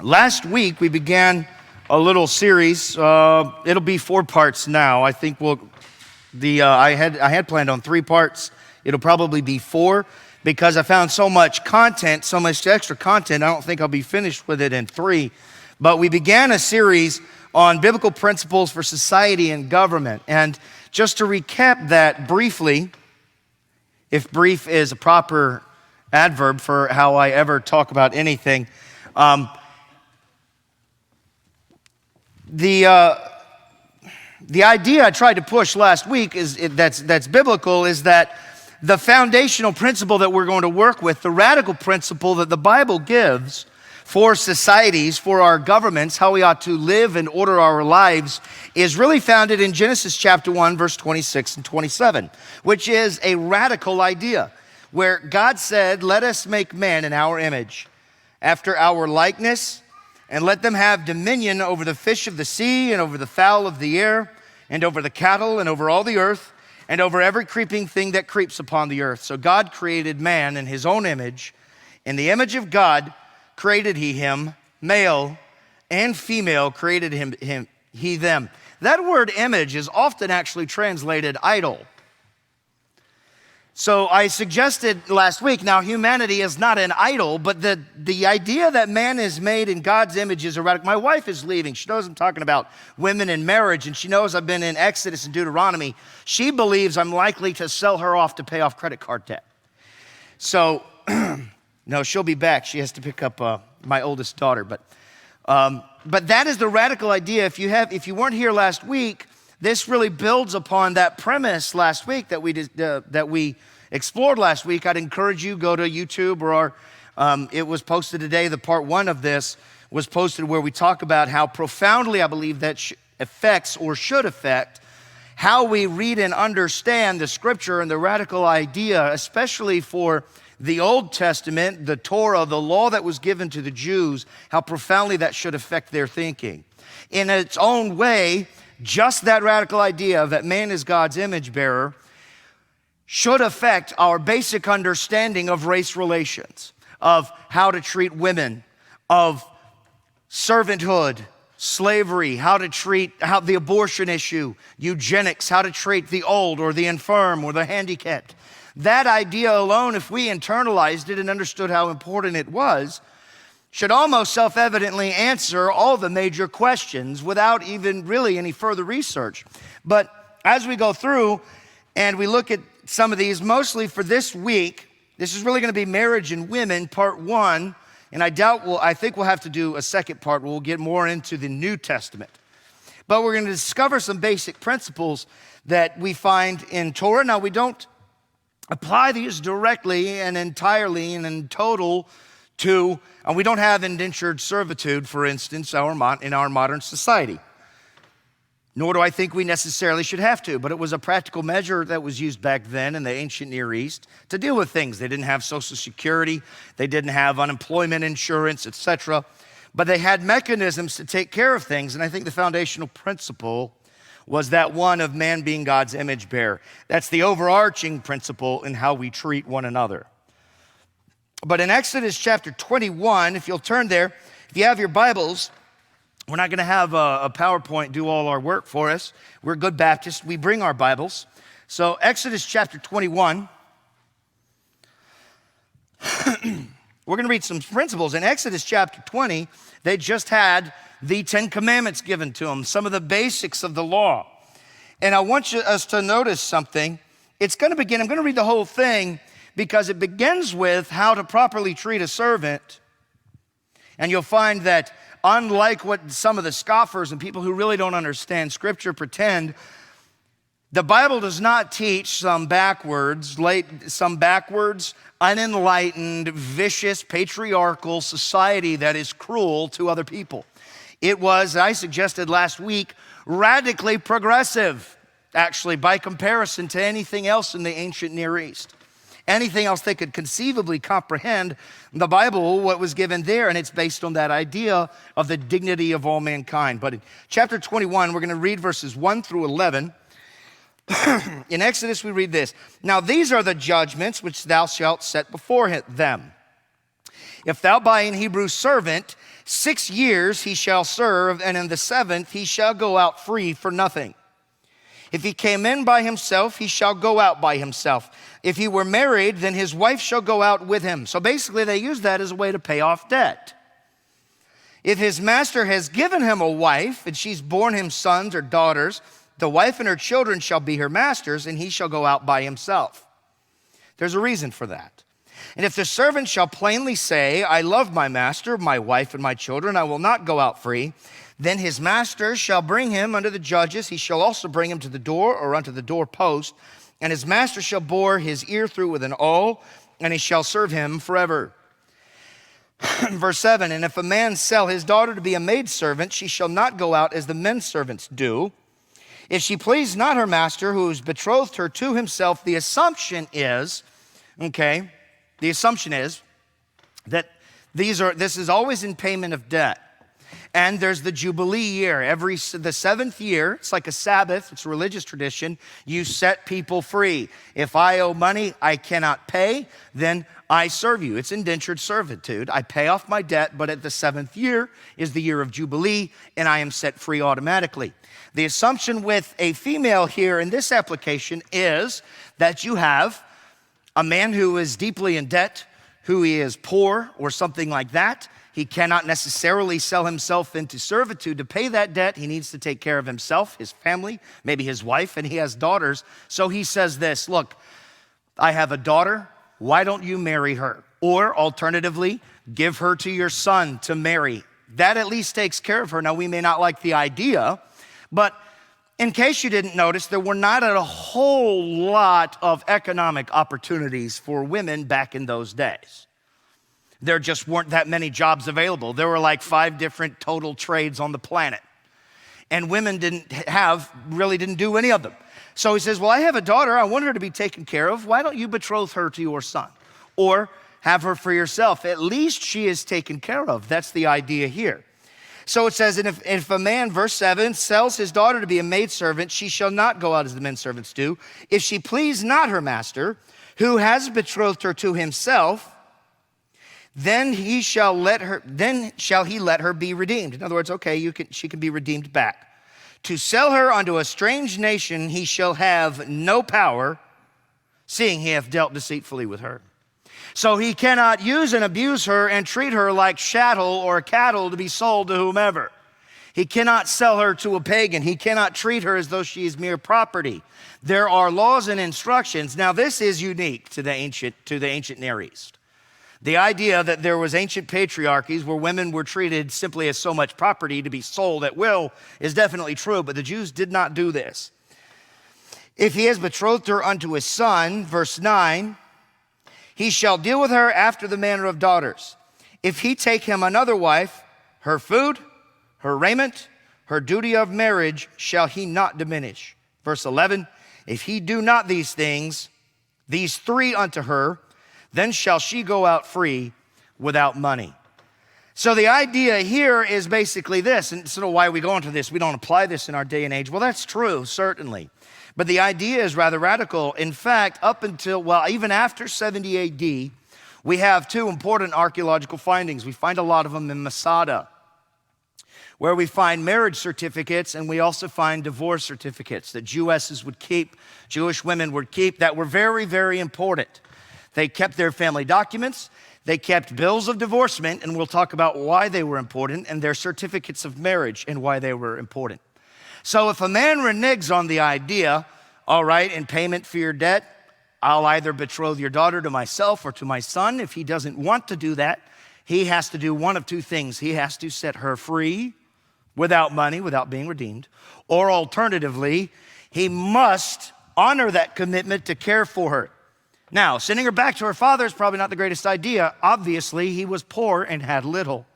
Last week we began a little series. It'll be 4 parts now. I think I had planned on 3 parts. It'll probably be 4 because I found so much content, so much extra content. I don't think I'll be finished with it in 3. But we began a series on biblical principles for society and government. And just to recap that briefly, if brief is a proper adverb for how I ever talk about anything, the idea I tried to push last week that's biblical is that the foundational principle that we're going to work with, the radical principle that the Bible gives for societies, for our governments, how we ought to live and order our lives, is really founded in Genesis chapter 1, verse 26 and 27, which is a radical idea where God said, "Let us make man in our image, after our likeness, and let them have dominion over the fish of the sea and over the fowl of the air and over the cattle and over all the earth and over every creeping thing that creeps upon the earth." So God created man in his own image. In the image of God created he him, male and female created he them. That word image is often actually translated idol. So I suggested last week, now humanity is not an idol, but the idea that man is made in God's image is erratic. My wife is leaving. She knows I'm talking about women in marriage, and she knows I've been in Exodus and Deuteronomy. She believes I'm likely to sell her off to pay off credit card debt. So, no, she'll be back. She has to pick up my oldest daughter. But that is the radical idea. If you weren't here last week, this really builds upon that premise last week that we explored last week. I'd encourage you, go to YouTube or it was posted today. The part 1 of this was posted where we talk about how profoundly I believe that affects or should affect how we read and understand the scripture and the radical idea, especially for the Old Testament, the Torah, the law that was given to the Jews, how profoundly that should affect their thinking. In its own way, just that radical idea that man is God's image bearer should affect our basic understanding of race relations, of how to treat women, of servanthood, slavery, how the abortion issue, eugenics, how to treat the old or the infirm or the handicapped. That idea alone, if we internalized it and understood how important it was, should almost self-evidently answer all the major questions without even really any further research. But as we go through and we look at some of these, mostly for this week, this is really going to be marriage and women, part 1, and I think we'll have to do a second part where we'll get more into the New Testament. But we're going to discover some basic principles that we find in Torah. Now, we don't apply these directly and entirely and in total to, and we don't have indentured servitude, for instance, in our modern society. Nor do I think we necessarily should have to, but it was a practical measure that was used back then in the ancient Near East to deal with things. They didn't have Social Security, they didn't have unemployment insurance, etc. But they had mechanisms to take care of things, and I think the foundational principle was that one of man being God's image bearer. That's the overarching principle in how we treat one another. But in Exodus chapter 21, if you'll turn there, if you have your Bibles, we're not going to have a PowerPoint do all our work for us. We're good Baptists. We bring our Bibles. So Exodus chapter 21, we're going to read some principles. In Exodus chapter 20, they just had the 10 Commandments given to them, some of the basics of the law. And I want us to notice something. I'm going to read the whole thing, because it begins with how to properly treat a servant. And you'll find that unlike what some of the scoffers and people who really don't understand Scripture pretend, the Bible does not teach some backwards, unenlightened, vicious, patriarchal society that is cruel to other people. It was, I suggested last week, radically progressive, actually, by comparison to anything else in the ancient Near East. Anything else they could conceivably comprehend, the Bible, what was given there, and it's based on that idea of the dignity of all mankind. But in chapter 21, we're going to read verses 1 through 11. In Exodus, we read this. "Now these are the judgments which thou shalt set before them. If thou buy an Hebrew servant, 6 years he shall serve, and in the 7th he shall go out free for nothing. If he came in by himself, he shall go out by himself. If he were married, then his wife shall go out with him. So basically they use that as a way to pay off debt. If his master has given him a wife, and she's borne him sons or daughters, the wife and her children shall be her master's, and he shall go out by himself. There's a reason for that. And if the servant shall plainly say, I love my master, my wife, and my children, I will not go out free, then his master shall bring him unto the judges. He shall also bring him to the door or unto the doorpost, and his master shall bore his ear through with an awl, and he shall serve him forever. Verse 7, and if a man sell his daughter to be a maidservant, she shall not go out as the men servants do. If she please not her master, who has betrothed her to himself, the assumption is that this is always in payment of debt. And there's the Jubilee year. The 7th year, it's like a Sabbath, it's a religious tradition, you set people free. If I owe money I cannot pay, then I serve you. It's indentured servitude. I pay off my debt, but at the 7th year is the year of Jubilee, and I am set free automatically. The assumption with a female here in this application is that you have a man who is deeply in debt, who he is poor or something like that. He cannot necessarily sell himself into servitude to pay that debt. He needs to take care of himself, his family, maybe his wife, and he has daughters. So he says this, look, I have a daughter. Why don't you marry her? Or alternatively, give her to your son to marry. That at least takes care of her. Now, we may not like the idea, but in case you didn't notice, there were not a whole lot of economic opportunities for women back in those days. There just weren't that many jobs available. There were like 5 different total trades on the planet. And women didn't do any of them. So he says, well, I have a daughter. I want her to be taken care of. Why don't you betroth her to your son? Or have her for yourself. At least she is taken care of. That's the idea here. So it says, and if a man, verse 7, sells his daughter to be a maidservant, she shall not go out as the men servants do. If she please not her master, who has betrothed her to himself, then shall he let her be redeemed. In other words, okay, she can be redeemed back. To sell her unto a strange nation, he shall have no power, seeing he hath dealt deceitfully with her. So he cannot use and abuse her and treat her like chattel or cattle to be sold to whomever. He cannot sell her to a pagan. He cannot treat her as though she is mere property. There are laws and instructions. Now, this is unique to the ancient Near East. The idea that there was ancient patriarchies where women were treated simply as so much property to be sold at will is definitely true, but the Jews did not do this. If he has betrothed her unto his son, verse 9, he shall deal with her after the manner of daughters. If he take him another wife, her food, her raiment, her duty of marriage shall he not diminish. Verse 11, if he do not these things, these 3 unto her, then shall she go out free without money. So the idea here is basically this, and sort of why we go into this. We don't apply this in our day and age. Well, that's true, certainly. But the idea is rather radical. In fact, even after 70 AD, we have 2 important archaeological findings. We find a lot of them in Masada, where we find marriage certificates, and we also find divorce certificates that Jewesses would keep, Jewish women would keep, that were very, very important. They kept their family documents, they kept bills of divorcement, and we'll talk about why they were important, and their certificates of marriage and why they were important. So if a man reneges on the idea, all right, in payment for your debt, I'll either betroth your daughter to myself or to my son. If he doesn't want to do that, he has to do one of 2 things. He has to set her free without money, without being redeemed, or alternatively, he must honor that commitment to care for her. Now, sending her back to her father is probably not the greatest idea. Obviously, he was poor and had little.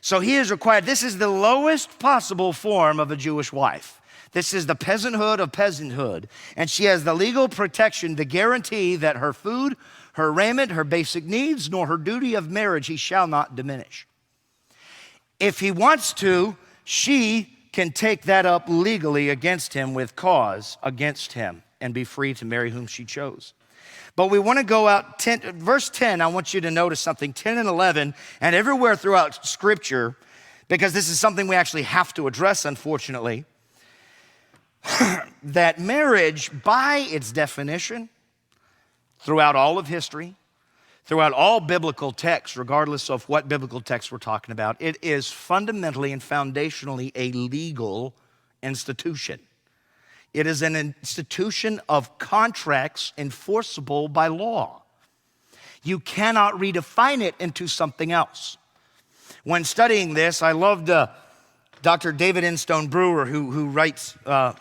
So he is required, this is the lowest possible form of a Jewish wife. This is the peasanthood of peasanthood. And she has the legal protection, the guarantee that her food, her raiment, her basic needs, nor her duty of marriage, he shall not diminish. If he wants to, she can take that up legally against him with cause against him and be free to marry whom she chose. But we want to go out, verse 10, I want you to notice something, 10 and 11, and everywhere throughout Scripture, because this is something we actually have to address, unfortunately, that marriage, by its definition, throughout all of history, throughout all biblical texts, regardless of what biblical text we're talking about, it is fundamentally and foundationally a legal institution. It is an institution of contracts enforceable by law. You cannot redefine it into something else. When studying this, I loved Dr. David Instone Brewer, who writes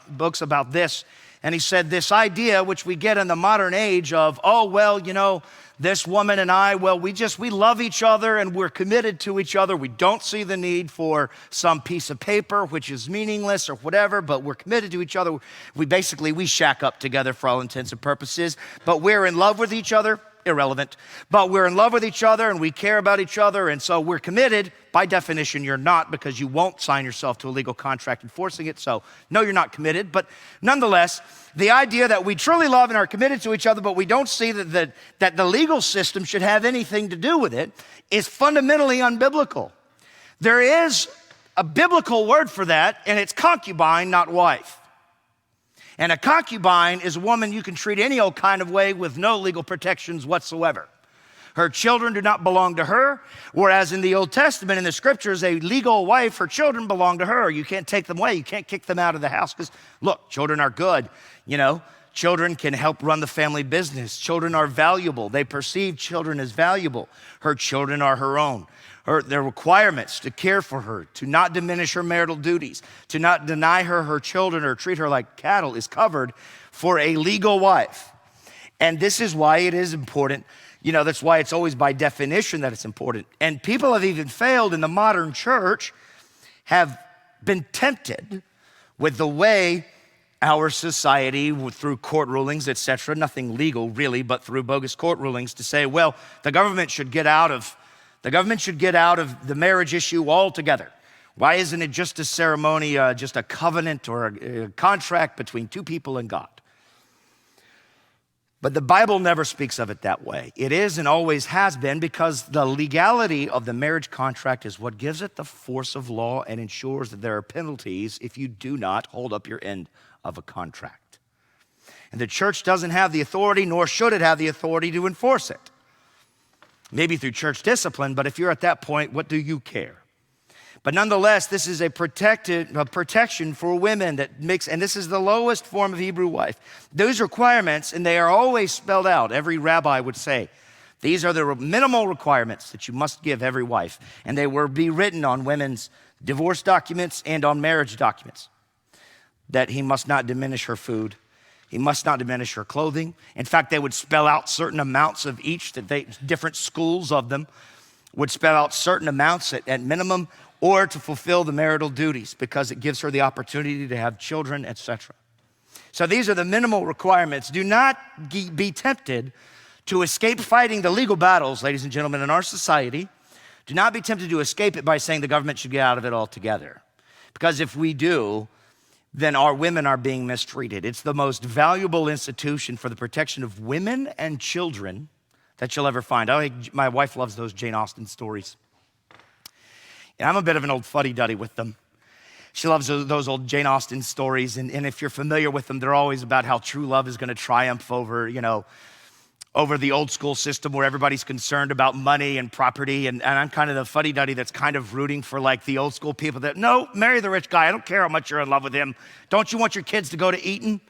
books about this. And he said this idea, which we get in the modern age of, oh, well, you know, this woman and I, well, we love each other and we're committed to each other. We don't see the need for some piece of paper, which is meaningless or whatever, but we're committed to each other. We shack up together for all intents and purposes, but we're in love with each other. Irrelevant. But we're in love with each other and we care about each other, and so we're committed. By definition, you're not, because you won't sign yourself to a legal contract enforcing it. So no, you're not committed. But nonetheless, the idea that we truly love and are committed to each other, but we don't see that the legal system should have anything to do with it, is fundamentally unbiblical. There is a biblical word for that, and it's concubine, not wife. And a concubine is a woman you can treat any old kind of way with no legal protections whatsoever. Her children do not belong to her, whereas in the Old Testament, in the Scriptures, a legal wife, her children belong to her. You can't take them away. You can't kick them out of the house because, look, children are good, you know. Children can help run the family business. Children are valuable. They perceive children as valuable. Her children are her own. Their requirements to care for her, to not diminish her marital duties, to not deny her her children or treat her like cattle is covered for a legal wife. And this is why it is important. You know, that's why it's always by definition that it's important. And people have even failed in the modern church, have been tempted with the way our society, through court rulings, etc., nothing legal really, but through bogus court rulings, to say, well, the government should get out of the marriage issue altogether. Why isn't it just a ceremony, just a covenant or a contract between two people and God? But the Bible never speaks of it that way. It is and always has been, because the legality of the marriage contract is what gives it the force of law and ensures that there are penalties if you do not hold up your end of a contract. And the church doesn't have the authority, nor should it have the authority to enforce it. Maybe through church discipline, but if you're at that point, what do you care? But nonetheless, this is a protection for women that makes, and this is the lowest form of Hebrew wife. Those requirements, and they are always spelled out, every rabbi would say, these are the minimal requirements that you must give every wife. And they will be written on women's divorce documents and on marriage documents. That he must not diminish her food. He must not diminish her clothing. In fact, they would spell out certain amounts of each, different schools of them would spell out certain amounts at minimum, or to fulfill the marital duties, because it gives her the opportunity to have children, etc. So these are the minimal requirements. Do not be tempted to escape fighting the legal battles, ladies and gentlemen, in our society. Do not be tempted to escape it by saying the government should get out of it altogether. Because if we do, then our women are being mistreated. It's the most valuable institution for the protection of women and children that you'll ever find. My wife loves those Jane Austen stories. And I'm a bit of an old fuddy-duddy with them. She loves those old Jane Austen stories, and if you're familiar with them, they're always about how true love is going to triumph over the old school system where everybody's concerned about money and property, and I'm kind of the fuddy-duddy that's kind of rooting for like the old school people that, no, marry the rich guy. I don't care how much you're in love with him. Don't you want your kids to go to Eton?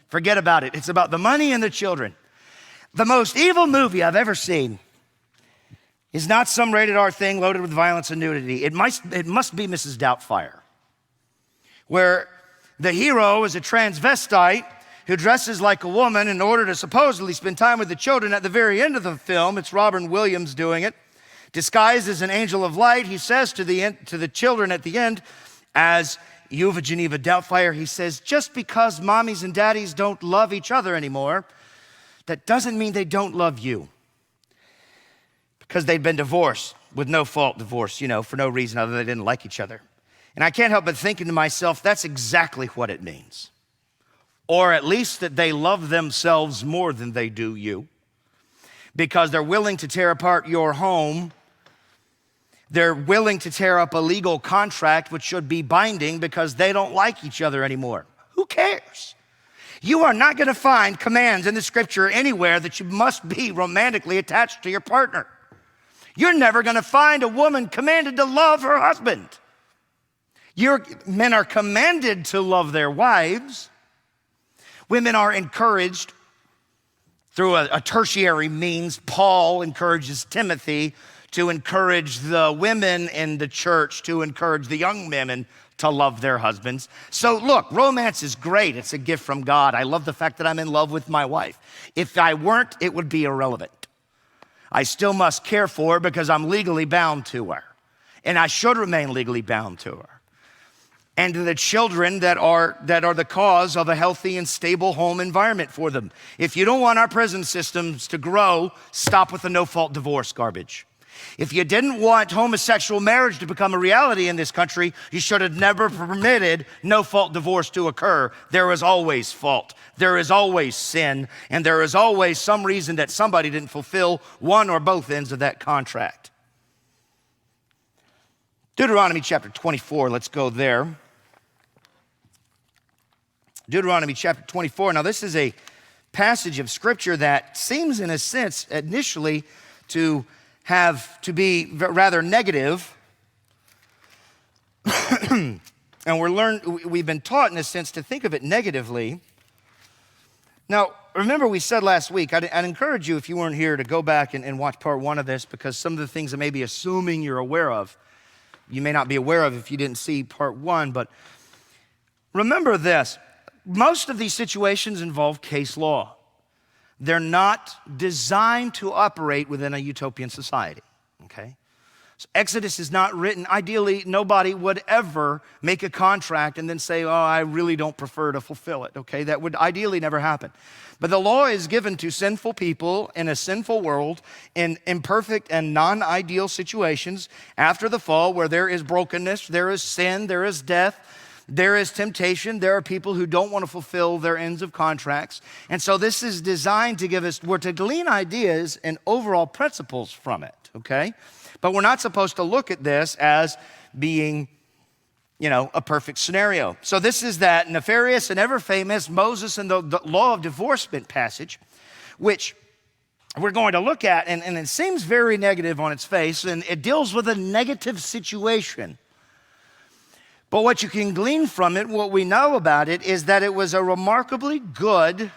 Forget about it. It's about the money and the children. The most evil movie I've ever seen is not some rated R thing loaded with violence and nudity. It must be Mrs. Doubtfire, where the hero is a transvestite who dresses like a woman in order to supposedly spend time with the children. At the very end of the film, it's Robin Williams doing it, disguised as an angel of light. He says to the children at the end, as Yuva Geneva Doubtfire, he says, just because mommies and daddies don't love each other anymore, that doesn't mean they don't love you. Because they'd been divorced, with no fault divorce, for no reason other than they didn't like each other. And I can't help but thinking to myself, that's exactly what it means. or at least that they love themselves more than they do you, because they're willing to tear apart your home. They're willing to tear up a legal contract which should be binding because they don't like each other anymore. Who cares? You are not going to find commands in the scripture anywhere that you must be romantically attached to your partner. You're never going to find a woman commanded to love her husband. Men are commanded to love their wives. Women are encouraged through a tertiary means. Paul encourages Timothy to encourage the women in the church, to encourage the young women to love their husbands. So look, romance is great. It's a gift from God. I love the fact that I'm in love with my wife. If I weren't, it would be irrelevant. I still must care for her because I'm legally bound to her. And I should remain legally bound to her. And to the children that are the cause of a healthy and stable home environment for them. If you don't want our prison systems to grow, stop with the no-fault divorce garbage. If you didn't want homosexual marriage to become a reality in this country, you should have never permitted no-fault divorce to occur. There is always fault. There is always sin. And there is always some reason that somebody didn't fulfill one or both ends of that contract. Deuteronomy chapter 24, let's go there. Deuteronomy chapter 24. Now, this is a passage of scripture that seems, in a sense, initially to be rather negative. And we've been taught, in a sense, to think of it negatively. Now, remember we said last week, I'd encourage you, if you weren't here, to go back and watch part one of this, because some of the things I may be assuming you're aware of, you may not be aware of if you didn't see part one. But remember this. Most of these situations involve case law. They're not designed to operate within a utopian society, okay? So Exodus is not written. Ideally, nobody would ever make a contract and then say, oh, I really don't prefer to fulfill it, okay? That would ideally never happen. But the law is given to sinful people in a sinful world in imperfect and non-ideal situations after the fall, where there is brokenness, there is sin, there is death, there is temptation. There are people who don't want to fulfill their ends of contracts. And so this is designed to give us, we're to glean ideas and overall principles from it, okay? But we're not supposed to look at this as being, a perfect scenario. So this is that nefarious and ever famous Moses and the law of divorcement passage, which we're going to look at, and it seems very negative on its face, and it deals with a negative situation. But what you can glean from it, what we know about it, is that it was a remarkably good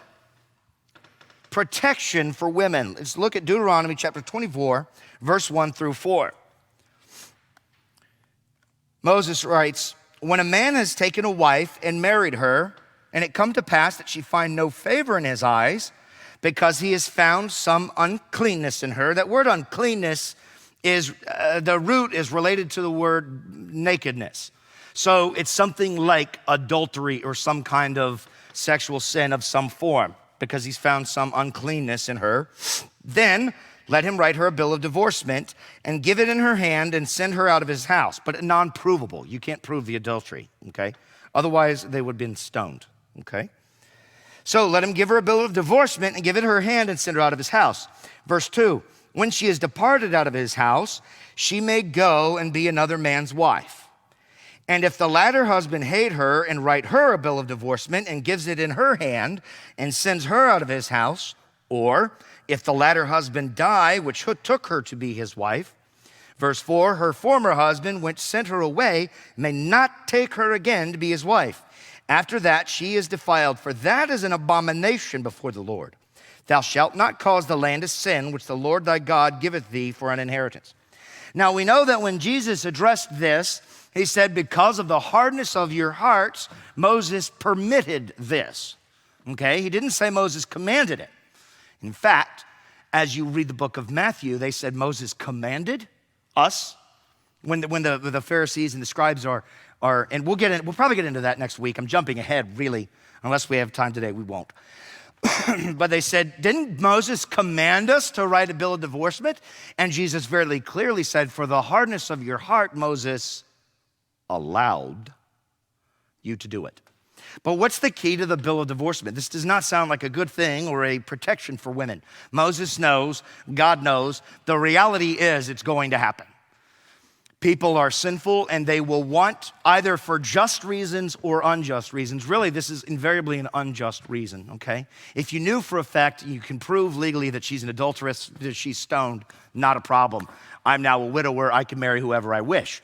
protection for women. Let's look at Deuteronomy chapter 24, verse 1 through 4. Moses writes, when a man has taken a wife and married her, and it come to pass that she find no favor in his eyes, because he has found some uncleanness in her. That word uncleanness is, the root is related to the word nakedness. So it's something like adultery or some kind of sexual sin of some form, because he's found some uncleanness in her. Then let him write her a bill of divorcement and give it in her hand and send her out of his house, but non-provable. You can't prove the adultery, okay? Otherwise, they would have been stoned, okay? So let him give her a bill of divorcement and give it in her hand and send her out of his house. Verse 2, when she is departed out of his house, she may go and be another man's wife. And if the latter husband hate her and write her a bill of divorcement and gives it in her hand and sends her out of his house, or if the latter husband die, which took her to be his wife, verse 4, her former husband, which sent her away, may not take her again to be his wife. After that, she is defiled, for that is an abomination before the Lord. Thou shalt not cause the land to sin, which the Lord thy God giveth thee for an inheritance. Now we know that when Jesus addressed this, he said, because of the hardness of your hearts, Moses permitted this. Okay? He didn't say Moses commanded it. In fact, as you read the book of Matthew, they said Moses commanded us. When the Pharisees and the scribes are and we'll probably get into that next week. I'm jumping ahead, really. Unless we have time today, we won't. But they said, didn't Moses command us to write a bill of divorcement? And Jesus very clearly said, for the hardness of your heart, Moses allowed you to do it. But what's the key to the bill of divorcement? This does not sound like a good thing or a protection for women. Moses knows, God knows, the reality is it's going to happen. People are sinful and they will want, either for just reasons or unjust reasons. Really, this is invariably an unjust reason, okay? If you knew for a fact, you can prove legally that she's an adulteress, that she's stoned, not a problem. I'm now a widower, I can marry whoever I wish.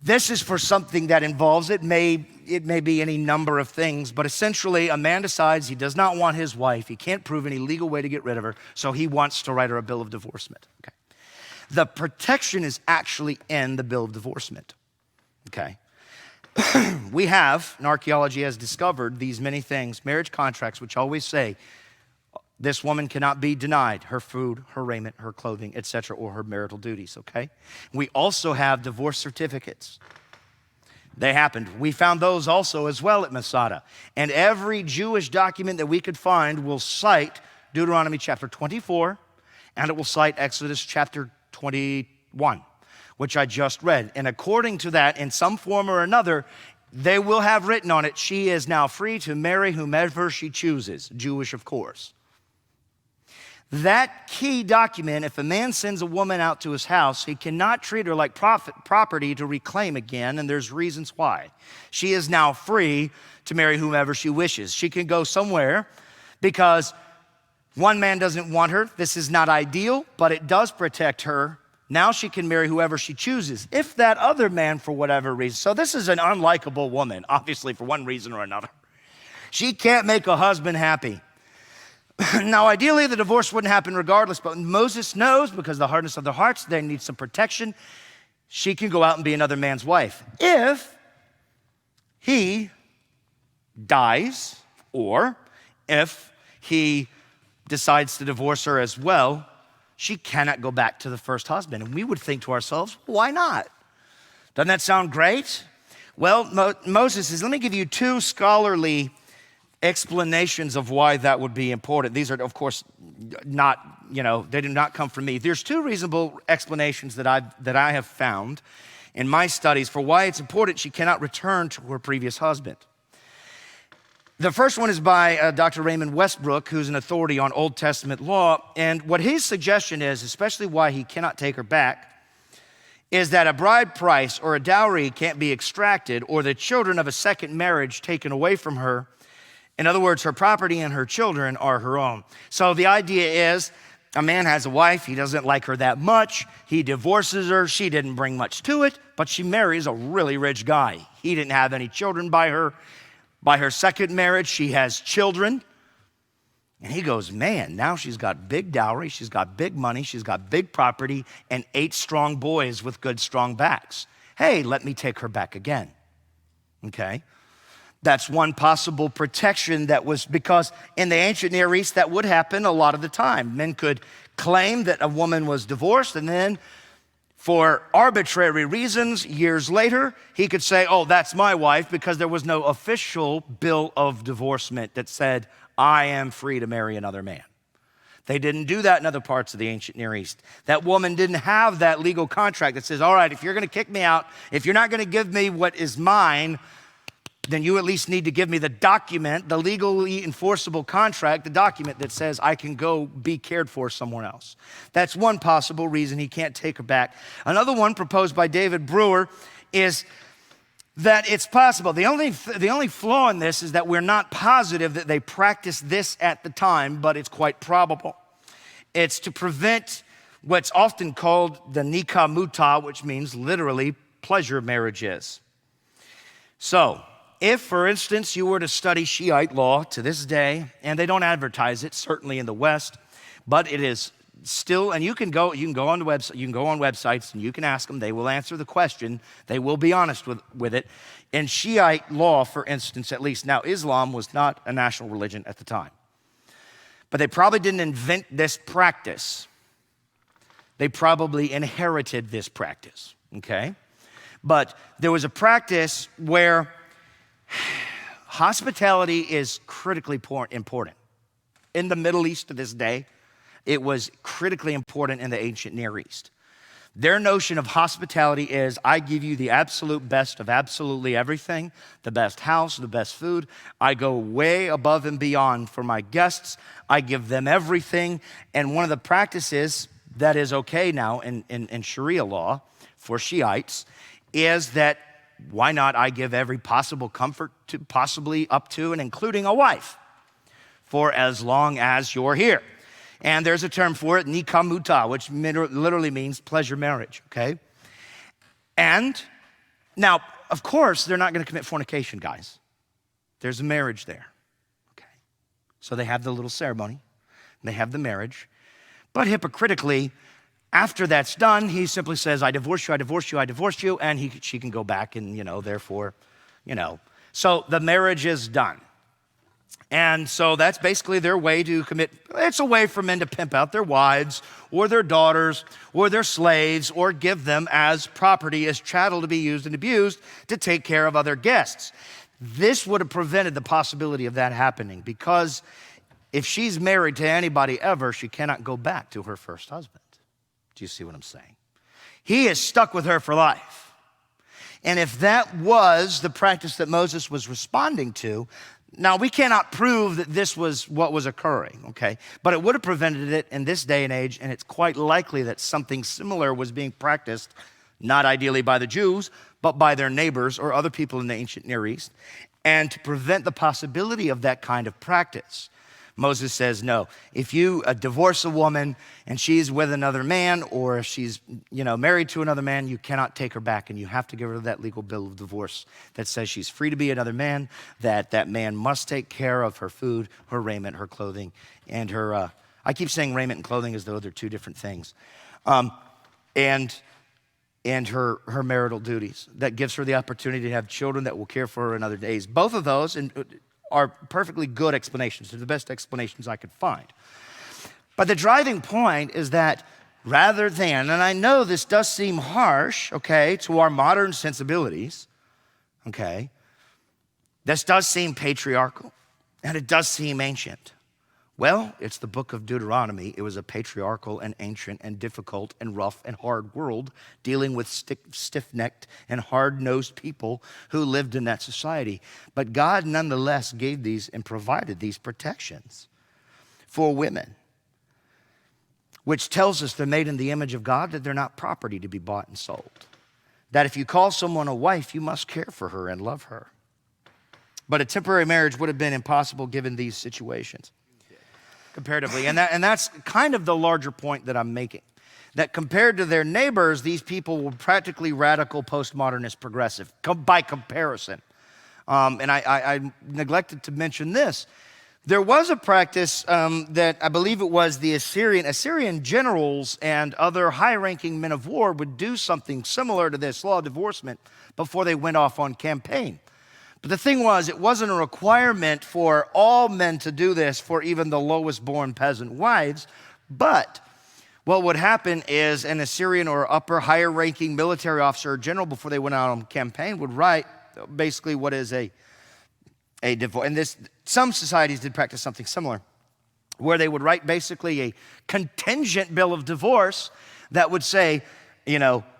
This is for something that involves, it may be any number of things, but essentially a man decides he does not want his wife. He can't prove any legal way to get rid of her, so he wants to write her a bill of divorcement. Okay. The protection is actually in the bill of divorcement. Okay. We have, and archaeology has discovered these many things, marriage contracts, which always say this woman cannot be denied her food, her raiment, her clothing, etc., or her marital duties, okay? We also have divorce certificates. They happened. We found those also as well at Masada. And every Jewish document that we could find will cite Deuteronomy chapter 24, and it will cite Exodus chapter 21, which I just read. And according to that, in some form or another, they will have written on it, she is now free to marry whomever she chooses, Jewish of course. That key document, if a man sends a woman out to his house, he cannot treat her like property to reclaim again, and there's reasons why. She is now free to marry whomever she wishes. She can go somewhere because one man doesn't want her. This is not ideal, but it does protect her. Now she can marry whoever she chooses, if that other man, for whatever reason. So this is an unlikable woman, obviously, for one reason or another. She can't make a husband happy. Now, ideally, the divorce wouldn't happen regardless, but Moses knows, because of the hardness of their hearts, they need some protection. She can go out and be another man's wife. If he dies, or if he decides to divorce her as well, she cannot go back to the first husband. And we would think to ourselves, why not? Doesn't that sound great? Well, Moses says, let me give you two scholarly explanations of why that would be important. These are, of course, not, they do not come from me. There's two reasonable explanations that I have found in my studies for why it's important she cannot return to her previous husband. The first one is by Dr. Raymond Westbrook, who's an authority on Old Testament law, and what his suggestion is, especially why he cannot take her back, is that a bride price or a dowry can't be extracted, or the children of a second marriage taken away from her. In other words, her property and her children are her own. So the idea is a man has a wife, he doesn't like her that much, he divorces her, she didn't bring much to it, but she marries a really rich guy. He didn't have any children by her. By her second marriage, she has children. And he goes, man, now she's got big dowry, she's got big money, she's got big property, and 8 strong boys with good, strong backs. Hey, let me take her back again. Okay? That's one possible protection that was, because in the ancient Near East, that would happen a lot of the time. Men could claim that a woman was divorced, and then for arbitrary reasons, years later, he could say, oh, that's my wife, because there was no official bill of divorcement that said, I am free to marry another man. They didn't do that in other parts of the ancient Near East. That woman didn't have that legal contract that says, all right, if you're going to kick me out, if you're not going to give me what is mine, then you at least need to give me the document, the legally enforceable contract, the document that says I can go be cared for somewhere else. That's one possible reason he can't take her back. Another one proposed by David Brewer is that it's possible. The only flaw in this is that we're not positive that they practiced this at the time, but it's quite probable. It's to prevent what's often called the nikah muta, which means literally pleasure marriages. So, if, for instance, you were to study Shiite law to this day, and they don't advertise it, certainly in the West, but it is still, and you can go on the website, you can go on websites and you can ask them, they will answer the question, they will be honest with it. In Shiite law, for instance, at least, now Islam was not a national religion at the time, but they probably didn't invent this practice. They probably inherited this practice, okay? But there was a practice where hospitality is critically important. In the Middle East to this day, it was critically important in the ancient Near East. Their notion of hospitality is, I give you the absolute best of absolutely everything, the best house, the best food. I go way above and beyond for my guests. I give them everything. And one of the practices that is okay now in Sharia law for Shiites is that, why not I give every possible comfort to possibly up to and including a wife for as long as you're here. And there's a term for it, nikah muta, which literally means pleasure marriage, okay? And now, of course, they're not going to commit fornication, guys. There's a marriage there, okay? So they have the little ceremony, and they have the marriage. But hypocritically, after that's done, he simply says, I divorce you, I divorce you, I divorce you, and she can go back and, therefore, So the marriage is done. And so that's basically their way to commit. It's a way for men to pimp out their wives or their daughters or their slaves or give them as property, as chattel to be used and abused to take care of other guests. This would have prevented the possibility of that happening, because if she's married to anybody ever, she cannot go back to her first husband. Do you see what I'm saying? He is stuck with her for life. And if that was the practice that Moses was responding to, now we cannot prove that this was what was occurring, okay? But it would have prevented it in this day and age, and it's quite likely that something similar was being practiced, not ideally by the Jews, but by their neighbors or other people in the ancient Near East. And to prevent the possibility of that kind of practice, Moses says, no, if you divorce a woman and she's with another man, or if she's, married to another man, you cannot take her back, and you have to give her that legal bill of divorce that says she's free to be another man, that that man must take care of her food, her raiment, her clothing, and her, I keep saying raiment and clothing as though they're two different things, and her marital duties. That gives her the opportunity to have children that will care for her in other days. Both of those are perfectly good explanations. They're the best explanations I could find. But the driving point is that rather than, and I know this does seem harsh, okay, to our modern sensibilities, okay, this does seem patriarchal, and it does seem ancient. Well, it's the book of Deuteronomy. It was a patriarchal and ancient and difficult and rough and hard world dealing with stiff-necked and hard-nosed people who lived in that society. But God nonetheless gave these and provided these protections for women, which tells us they're made in the image of God, that they're not property to be bought and sold. That if you call someone a wife, you must care for her and love her. But a temporary marriage would have been impossible given these situations. Comparatively, and that's kind of the larger point that I'm making, that compared to their neighbors, these people were practically radical, postmodernist, progressive, by comparison. And I neglected to mention this. There was a practice that I believe it was the Assyrian generals and other high-ranking men of war would do something similar to this law of divorcement before they went off on campaign. But the thing was, it wasn't a requirement for all men to do this for even the lowest born peasant wives. But what would happen is an Assyrian or upper higher ranking military officer or general, before they went out on campaign, would write basically what is a divorce. And some societies did practice something similar, where they would write basically a contingent bill of divorce that would say,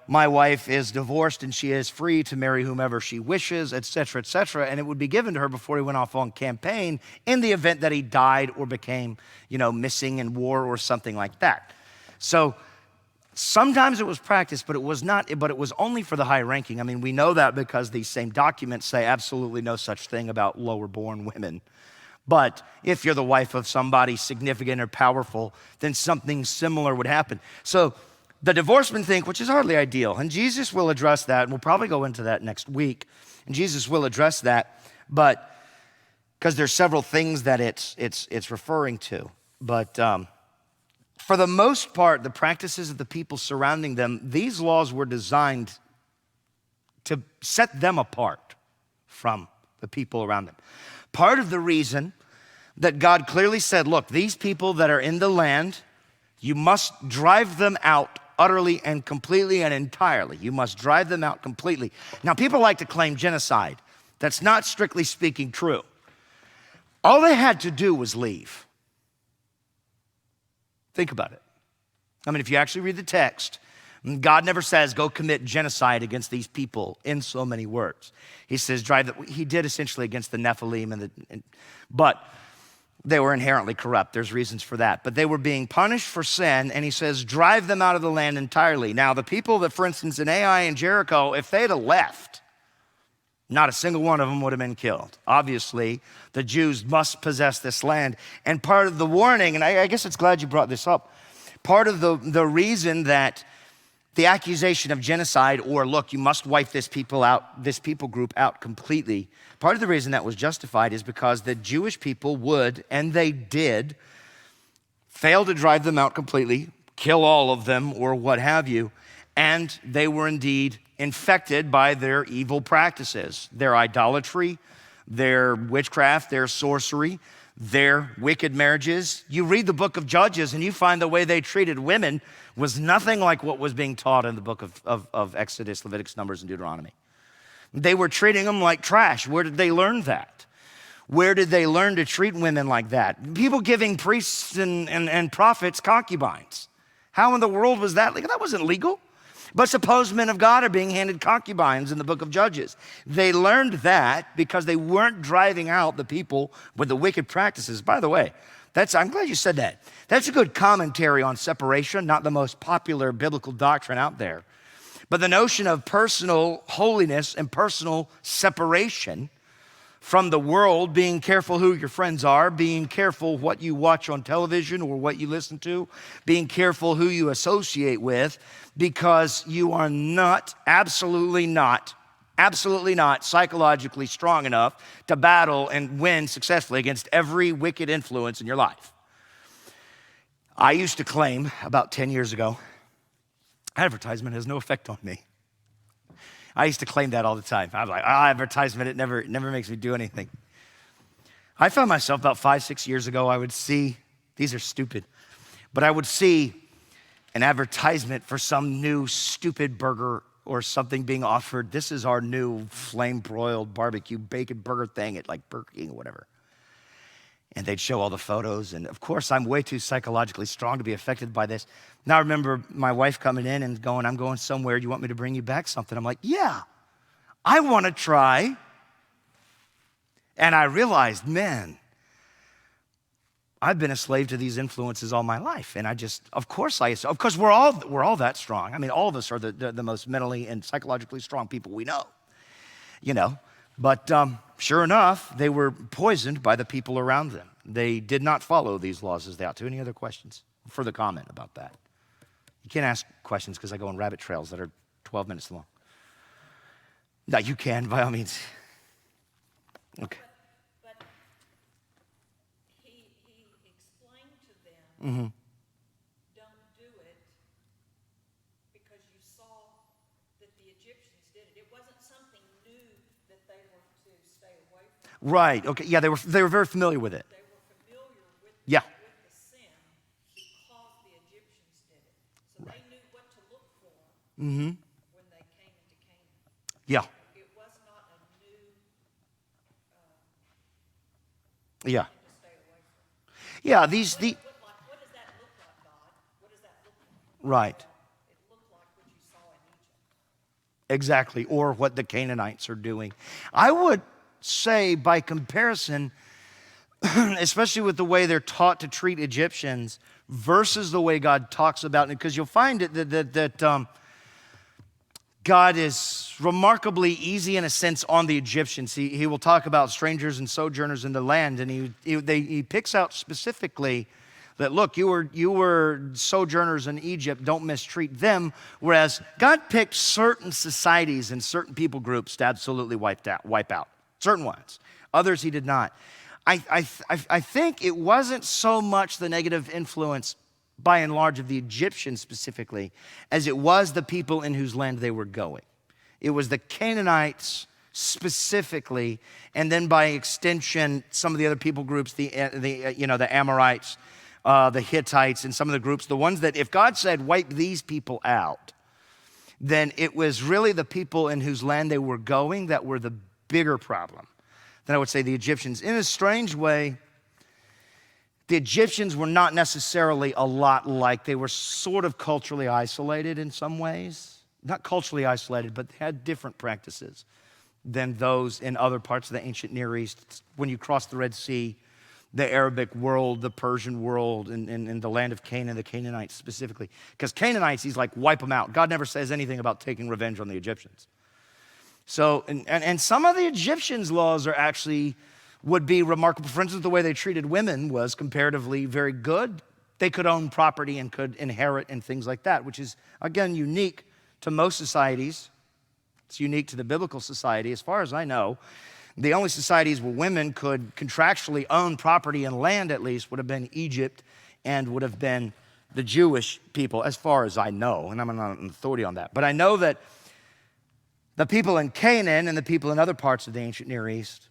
my wife is divorced and she is free to marry whomever she wishes, et cetera, and it would be given to her before he went off on campaign in the event that he died or became, missing in war or something like that. So sometimes it was practiced, but it was only for the high ranking. I mean, we know that because these same documents say absolutely no such thing about lower born women. But if you're the wife of somebody significant or powerful, then something similar would happen. So the divorcement thing, which is hardly ideal, and Jesus will address that, and we'll probably go into that next week, and Jesus will address that, but because there's several things that it's referring to. But for the most part, the practices of the people surrounding them, these laws were designed to set them apart from the people around them. Part of the reason that God clearly said, look, these people that are in the land, you must drive them out utterly and completely and entirely. You must drive them out completely. Now, people like to claim genocide. That's not strictly speaking true. All they had to do was leave. Think about it. I mean, if you actually read the text, God never says, go commit genocide against these people in so many words. He says, he did essentially against the Nephilim, but they were inherently corrupt. There's reasons for that. But they were being punished for sin, and he says, drive them out of the land entirely. Now, the people that, for instance, in Ai and Jericho, if they'd have left, not a single one of them would have been killed. Obviously, the Jews must possess this land. And part of the warning, and I guess it's glad you brought this up, part of the reason that the accusation of genocide, or look, you must wipe this people group out completely, part of the reason that was justified is because the Jewish people would, and they did, fail to drive them out completely, kill all of them, or what have you, and they were indeed infected by their evil practices, their idolatry, their witchcraft, their sorcery, their wicked marriages. You read the book of Judges and you find the way they treated women was nothing like what was being taught in the book of Exodus, Leviticus, Numbers, and Deuteronomy. They were treating them like trash. Where did they learn that? Where did they learn to treat women like that? People giving priests and prophets concubines. How in the world was that legal? That wasn't legal. But suppose men of God are being handed concubines in the book of Judges. They learned that because they weren't driving out the people with the wicked practices. By the way, I'm glad you said that. That's a good commentary on separation, not the most popular biblical doctrine out there. But the notion of personal holiness and personal separation from the world, being careful who your friends are, being careful what you watch on television or what you listen to, being careful who you associate with, because you are absolutely not psychologically strong enough to battle and win successfully against every wicked influence in your life. I used to claim about 10 years ago, advertisement has no effect on me. I used to claim that all the time. I was like, advertisement, it never makes me do anything. I found myself about 5-6 years ago, I would see, these are stupid, but I would see an advertisement for some new stupid burger or something being offered. This is our new flame-broiled barbecue bacon burger thing at like Burger King or whatever. And they'd show all the photos. And of course, I'm way too psychologically strong to be affected by this. Now I remember my wife coming in and going, I'm going somewhere. Do you want me to bring you back something? I'm like, yeah, I want to try. And I realized, man, I've been a slave to these influences all my life. And of course we're all that strong. I mean, all of us are the most mentally and psychologically strong people we know, But sure enough, they were poisoned by the people around them. They did not follow these laws as they ought to. Any other questions? Further comment about that? You can't ask questions because I go on rabbit trails that are 12 minutes long. No, you can, by all means. Okay. But he explained to them, don't do it because you saw that the Egyptians did it. It wasn't something new that they were to stay away from. Right, okay, yeah, they were very familiar with it. They were familiar with, yeah. with the sin because the Egyptians did it. So they knew what to look for when they came into Canaan. Yeah. It was not a new yeah. to stay away from. Yeah, What does that look like, God? What does that look like? Right. It looked like what you saw in Egypt. Exactly, or what the Canaanites are doing. I would say by comparison, especially with the way they're taught to treat Egyptians versus the way God talks about it, because you'll find that God is remarkably easy in a sense on the Egyptians. He will talk about strangers and sojourners in the land, and he picks out specifically that, look, you were sojourners in Egypt, don't mistreat them, whereas God picked certain societies and certain people groups to absolutely wipe out, certain ones. Others he did not. I think it wasn't so much the negative influence by and large of the Egyptians specifically, as it was the people in whose land they were going. It was the Canaanites specifically, and then by extension, some of the other people groups, the Amorites, the Hittites, and some of the groups, the ones that if God said, wipe these people out, then it was really the people in whose land they were going that were the bigger problem than I would say the Egyptians. In a strange way, The Egyptians were not necessarily a lot like, they were sort of culturally isolated in some ways. Not culturally isolated, but they had different practices than those in other parts of the ancient Near East. When you cross the Red Sea, the Arabic world, the Persian world, and the land of Canaan, the Canaanites specifically. Because Canaanites, he's like, wipe them out. God never says anything about taking revenge on the Egyptians. So, and some of the Egyptians' laws are actually, would be remarkable. For instance, the way they treated women was comparatively very good. They could own property and could inherit and things like that, which is, again, unique to most societies. It's unique to the biblical society. As far as I know, the only societies where women could contractually own property and land, at least, would have been Egypt and would have been the Jewish people, as far as I know. And I'm not an authority on that. But I know that the people in Canaan and the people in other parts of the ancient Near East,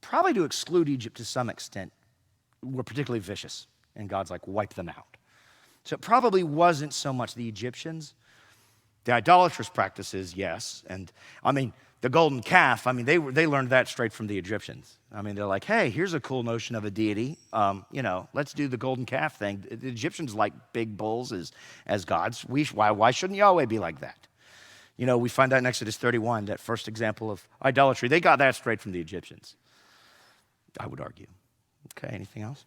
probably to exclude Egypt to some extent, were particularly vicious. And God's like, wipe them out. So it probably wasn't so much the Egyptians. The idolatrous practices, yes. And I mean, the golden calf, I mean, they learned that straight from the Egyptians. I mean, they're like, hey, here's a cool notion of a deity. Let's do the golden calf thing. The Egyptians like big bulls as gods. Why shouldn't Yahweh be like that? You know, we find that in Exodus 31, that first example of idolatry. They got that straight from the Egyptians, I would argue. Okay, anything else?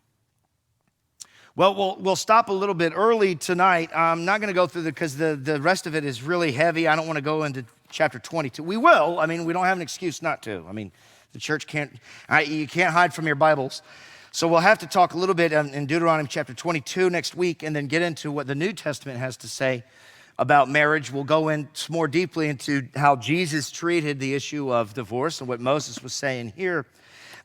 Well, we'll stop a little bit early tonight. I'm not going to go through because the rest of it is really heavy. I don't want to go into chapter 22. We will. I mean, we don't have an excuse not to. I mean, the church you can't hide from your Bibles. So we'll have to talk a little bit in Deuteronomy chapter 22 next week and then get into what the New Testament has to say about marriage. We'll go in more deeply into how Jesus treated the issue of divorce and what Moses was saying here.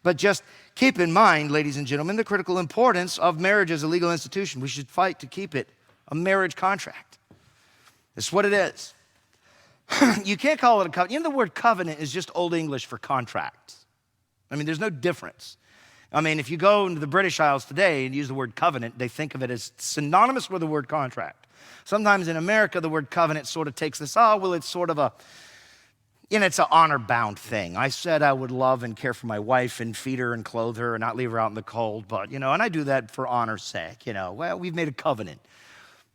But just keep in mind, ladies and gentlemen, the critical importance of marriage as a legal institution. We should fight to keep it a marriage contract. It's what it is. You can't call it a covenant. You know, the word covenant is just Old English for contract. I mean, there's no difference. I mean, if you go into the British Isles today and use the word covenant, they think of it as synonymous with the word contract. Sometimes in America, the word covenant sort of takes this, it's sort of it's an honor-bound thing. I said I would love and care for my wife and feed her and clothe her and not leave her out in the cold, but, and I do that for honor's sake, we've made a covenant.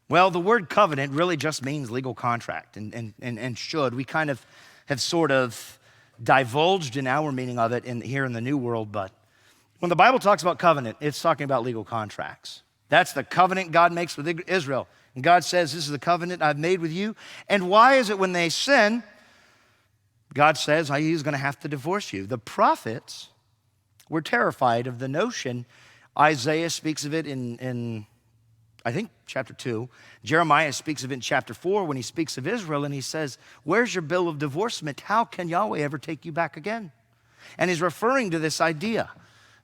Well, the word covenant really just means legal contract and should. We kind of have sort of divulged in our meaning of it here in the New World, but when the Bible talks about covenant, it's talking about legal contracts. That's the covenant God makes with Israel. And God says, this is the covenant I've made with you. And why is it when they sin, God says, he's going to have to divorce you? The prophets were terrified of the notion. Isaiah speaks of it in I think, chapter 2. Jeremiah speaks of it in chapter 4 when he speaks of Israel, and he says, where's your bill of divorcement? How can Yahweh ever take you back again? And he's referring to this idea.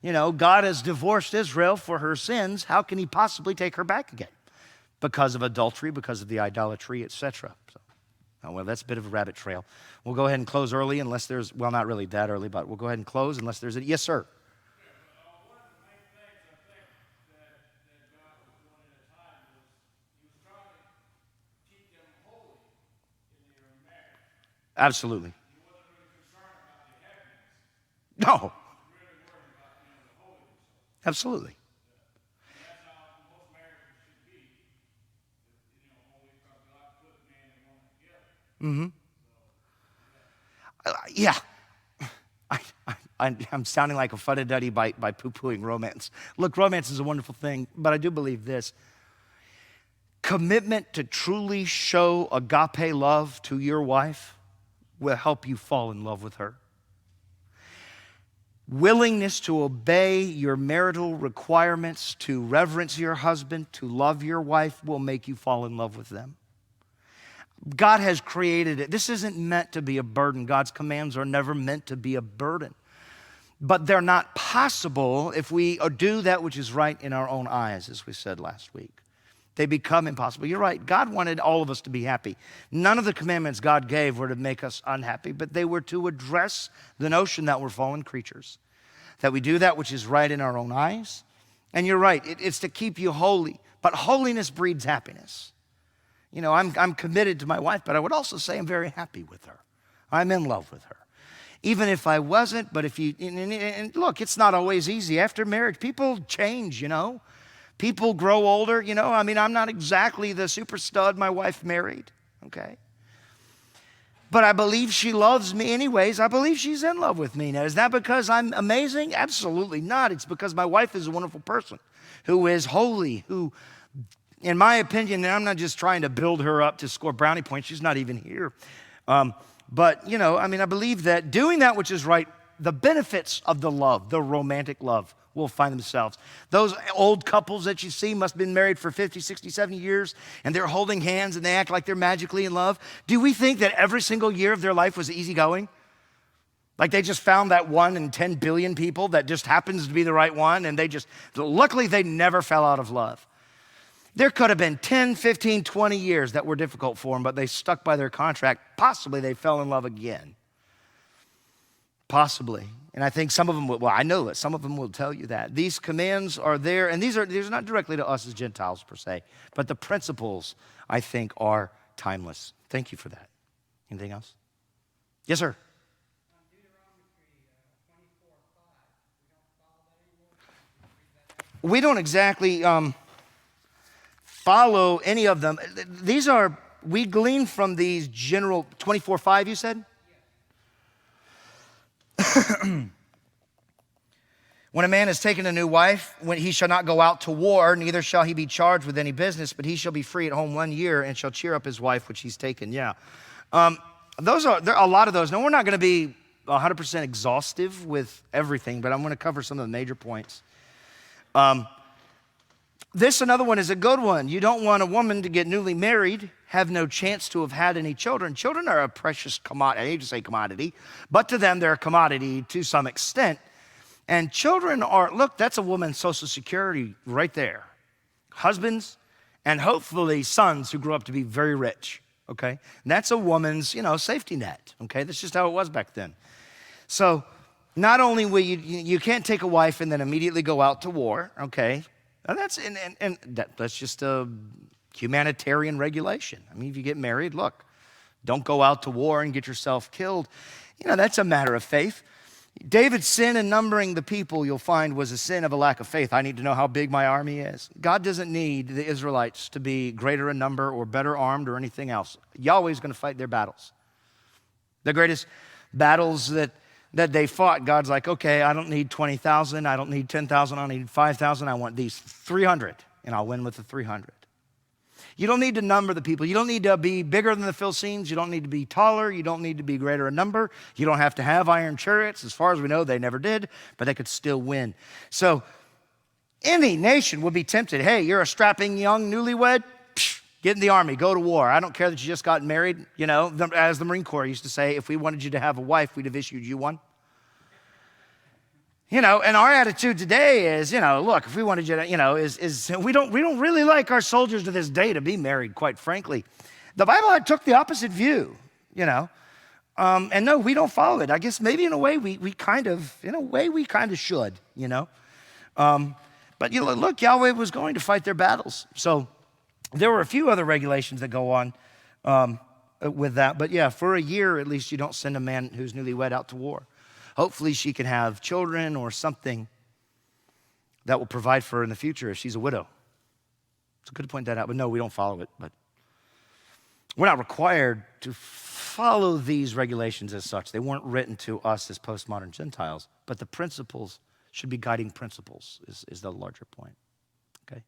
God has divorced Israel for her sins. How can he possibly take her back again? Because of adultery, because of the idolatry, etc. Well, that's a bit of a rabbit trail. We'll go ahead and close early unless there's, well, not really that early, but we'll go ahead and close unless there's a, yes, sir. One of the main things I think that God was doing at the time was he was trying to keep them holy in their marriage. Absolutely. He wasn't really concerned about their happiness. No. He was really worried about the holiness. Absolutely. And that's how most marriages should be. Holy, because God put man and woman together. Mm-hmm. Yeah. I'm sounding like a fuddy-duddy by poo-pooing romance. Look, romance is a wonderful thing, but I do believe this. Commitment to truly show agape love to your wife will help you fall in love with her. Willingness to obey your marital requirements, to reverence your husband, to love your wife will make you fall in love with them. God has created it. This isn't meant to be a burden. God's commands are never meant to be a burden. But they're not possible if we do that which is right in our own eyes, as we said last week. They become impossible. You're right. God wanted all of us to be happy. None of the commandments God gave were to make us unhappy, but they were to address the notion that we're fallen creatures, that we do that which is right in our own eyes. And you're right. It's to keep you holy. But holiness breeds happiness. I'm committed to my wife, but I would also say I'm very happy with her. I'm in love with her. Even if I wasn't, but if you, and look, it's not always easy. After marriage, people change, you know. People grow older, you know. I mean, I'm not exactly the super stud my wife married, okay? But I believe she loves me anyways. I believe she's in love with me. Now, is that because I'm amazing? Absolutely not. It's because my wife is a wonderful person who is holy, who, in my opinion, and I'm not just trying to build her up to score brownie points. She's not even here. But, you know, I mean, I believe that doing that which is right, the benefits of the love, the romantic love, will find themselves. Those old couples that you see must have been married for 50, 60, 70 years, and they're holding hands and they act like they're magically in love. Do we think that every single year of their life was easygoing? Like they just found that 1 in 10 billion people that just happens to be the right one, and luckily they never fell out of love. There could have been 10, 15, 20 years that were difficult for them, but they stuck by their contract. Possibly they fell in love again. Possibly. And I think some of them will, well, I know that some of them will tell you that. These commands are there, and these are not directly to us as Gentiles per se, but the principles, I think, are timeless. Thank you for that. Anything else? Yes, sir. We don't exactly follow any of them. We glean from these general, 24:5 you said? When a man has taken a new wife, when he shall not go out to war, neither shall he be charged with any business, but he shall be free at home 1 year and shall cheer up his wife which he's taken. Yeah. There are a lot of those. Now, we're not going to be 100% exhaustive with everything, but I'm going to cover some of the major points. Another one is a good one. You don't want a woman to get newly married, have no chance to have had any children. Children are a precious commodity. I hate to say commodity, but to them they're a commodity to some extent. And children are, look, that's a woman's social security right there. Husbands and hopefully sons who grow up to be very rich, okay? And that's a woman's, safety net, okay? That's just how it was back then. So not only will you can't take a wife and then immediately go out to war, okay? And that's just a humanitarian regulation. I mean, if you get married, look, don't go out to war and get yourself killed. That's a matter of faith. David's sin in numbering the people, you'll find, was a sin of a lack of faith. I need to know how big my army is. God doesn't need the Israelites to be greater in number or better armed or anything else. Yahweh's going to fight their battles. The greatest battles that they fought, God's like, okay, I don't need 20,000. I don't need 10,000. I don't need 5,000. I want these 300, and I'll win with the 300. You don't need to number the people. You don't need to be bigger than the Philistines. You don't need to be taller. You don't need to be greater in number. You don't have to have iron chariots. As far as we know, they never did, but they could still win. So any nation would be tempted. Hey, you're a strapping young newlywed? Psh, get in the army. Go to war. I don't care that you just got married. As the Marine Corps used to say, if we wanted you to have a wife, we'd have issued you one. And our attitude today is, look, if we wanted you to, we don't really like our soldiers to this day to be married, quite frankly. The Bible took the opposite view, and no, we don't follow it. I guess maybe in a way we kind of should, But look, Yahweh was going to fight their battles. So there were a few other regulations that go on with that. But yeah, for a year at least, you don't send a man who's newlywed out to war. Hopefully she can have children or something that will provide for her in the future if she's a widow. It's a good to point that out, but no, we don't follow it. But we're not required to follow these regulations as such. They weren't written to us as postmodern Gentiles, but the principles should be guiding principles is the larger point, okay?